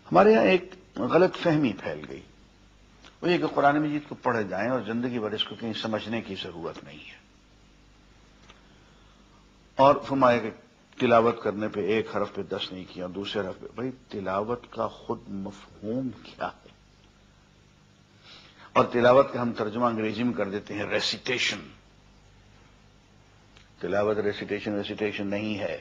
ہمارے یہاں ایک غلط فہمی پھیل گئی، وہ یہ کہ قرآن مجید کو پڑھے جائیں اور زندگی بھر اس کو کہیں سمجھنے کی ضرورت نہیں ہے، اور فرمایا کہ تلاوت کرنے پہ ایک حرف پہ 10 نہیں کیا اور دوسرے حرف پہ. بھائی تلاوت کا خود مفہوم کیا ہے؟ اور تلاوت کا ہم ترجمہ انگریزی میں کر دیتے ہیں ریسیٹیشن. تلاوت ریسیٹیشن نہیں ہے.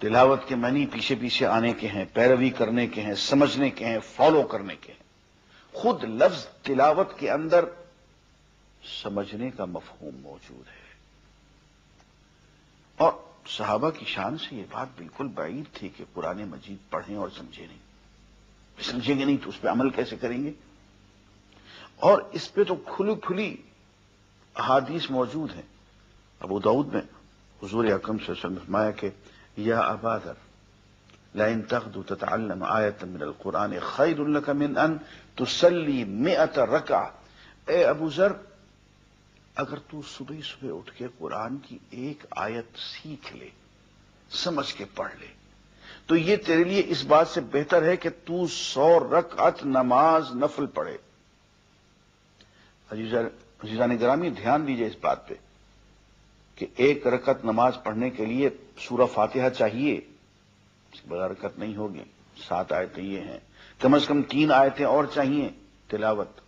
تلاوت کے معنی پیچھے پیچھے آنے کے ہیں، پیروی کرنے کے ہیں، سمجھنے کے ہیں، فالو کرنے کے ہیں. خود لفظ تلاوت کے اندر سمجھنے کا مفہوم موجود ہے. اور صحابہ کی شان سے یہ بات بالکل بعید تھی کہ قرآن مجید پڑھیں اور سمجھیں نہیں. سمجھیں گے نہیں تو اس پہ عمل کیسے کریں گے؟ اور اس پہ تو کھلی کھلی احادیث موجود ہیں. ابو داؤد میں حضور اکرم صلی اللہ علیہ وسلم نے فرمایا کہ یا ابا ذر لئن تغدو تتعلم آیۃ من القرآن خیر لک من ان تصلی 100 رکعہ. اے ابو ذر، اگر تو صبح صبح اٹھ کے قرآن کی ایک آیت سیکھ لے، سمجھ کے پڑھ لے، تو یہ تیرے لیے اس بات سے بہتر ہے کہ تو 100 رکعت نماز نفل پڑھے. عزیزان گرامی، دھیان دیجئے اس بات پہ کہ ایک رکعت نماز پڑھنے کے لیے سورہ فاتحہ چاہیے، اس کے بغیر رکعت نہیں ہوگی. 7 آیتیں یہ ہیں، کم از کم 3 آیتیں اور چاہیے تلاوت،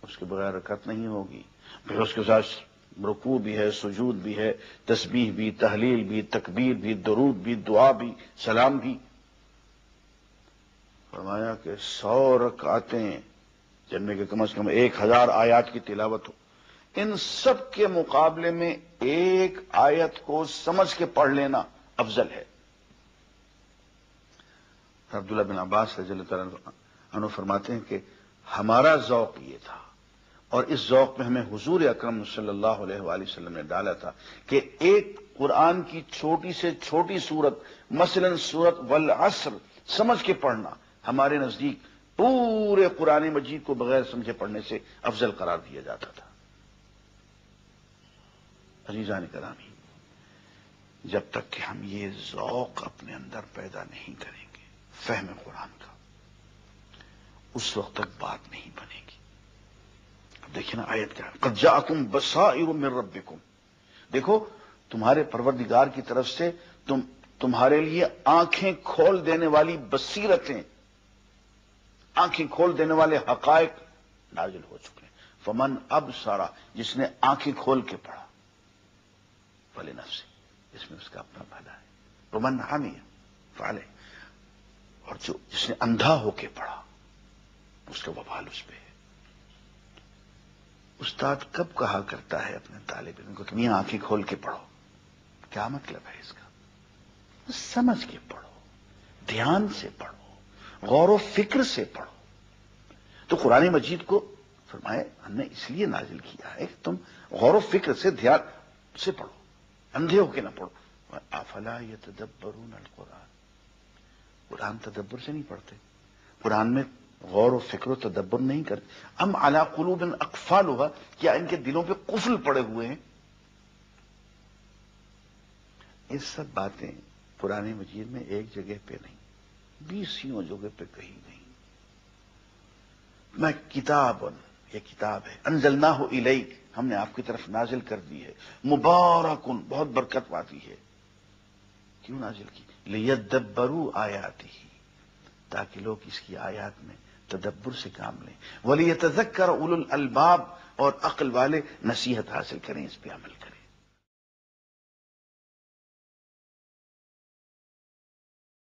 اس کے بغیر رکعت نہیں ہوگی. پھر اس کے ساتھ رکوع بھی ہے، سجود بھی ہے، تسبیح بھی، تحلیل بھی، تکبیر بھی، درود بھی، دعا بھی، سلام بھی. فرمایا کہ 100 رکعتیں جن میں کہ کم از کم 1000 آیات کی تلاوت ہو، ان سب کے مقابلے میں ایک آیت کو سمجھ کے پڑھ لینا افضل ہے. عبداللہ بن عباس رضی اللہ تعالیٰ عنہ فرماتے ہیں کہ ہمارا ذوق یہ تھا، اور اس ذوق میں ہمیں حضور اکرم صلی اللہ علیہ وآلہ وسلم نے ڈالا تھا کہ ایک قرآن کی چھوٹی سے چھوٹی سورت، مثلا سورت والعصر، سمجھ کے پڑھنا ہمارے نزدیک پورے قرآن مجید کو بغیر سمجھے پڑھنے سے افضل قرار دیا جاتا تھا. عزیزان گرامی، جب تک کہ ہم یہ ذوق اپنے اندر پیدا نہیں کریں گے فہم قرآن کا، اس وقت تک بات نہیں بنے گی. اب دیکھیں نا آیت کیا، قد جاءکم بصائر من ربکم. دیکھو تمہارے پروردگار کی طرف سے تمہارے لیے آنکھیں کھول دینے والی بصیرتیں، آنکھیں کھول دینے والے حقائق نازل ہو چکے ہیں. فمن ابصر، جس نے آنکھیں کھول کے پڑھا، فلنفسہ، اس میں اس کا اپنا بھلا ہے. ومن عمی فعلیہ، اور جس نے اندھا ہو کے پڑھا، اس کا وبال اس پہ ہے. استاد کب کہا کرتا ہے اپنے طالب علم کو کہ میاں آنکھیں کھول کے پڑھو؟ کیا مطلب ہے اس کا؟ سمجھ کے پڑھو، دھیان سے پڑھو، غور و فکر سے پڑھو. تو قرآن مجید کو فرمائے ہم نے اس لیے نازل کیا ہے کہ تم غور و فکر سے، دھیان سے پڑھو، اندھے ہو کے نہ پڑھو. افلا یتدبرون القرآن، قرآن تدبر سے نہیں پڑھتے، قرآن میں غور و فکر و تدبر نہیں کرتے. ام علی قلوب اقفالها، کیا ان کے دلوں پہ قفل پڑے ہوئے ہیں؟ یہ سب باتیں قرآن مجید میں ایک جگہ پہ نہیں، 20 جگہ پہ کہیں نہیں. میں کتاب، یہ کتاب ہے، انزلناہ الیک، ہم نے آپ کی طرف نازل کر دی ہے، مبارکن، بہت برکت والی ہے. کیوں نازل کی؟ لیدبروا آیاتہ، تاکہ لوگ اس کی آیات میں تدبر سے کام لیں. ولیتذکر اولو الالباب، اور عقل والے نصیحت حاصل کریں، اس پہ عمل کریں.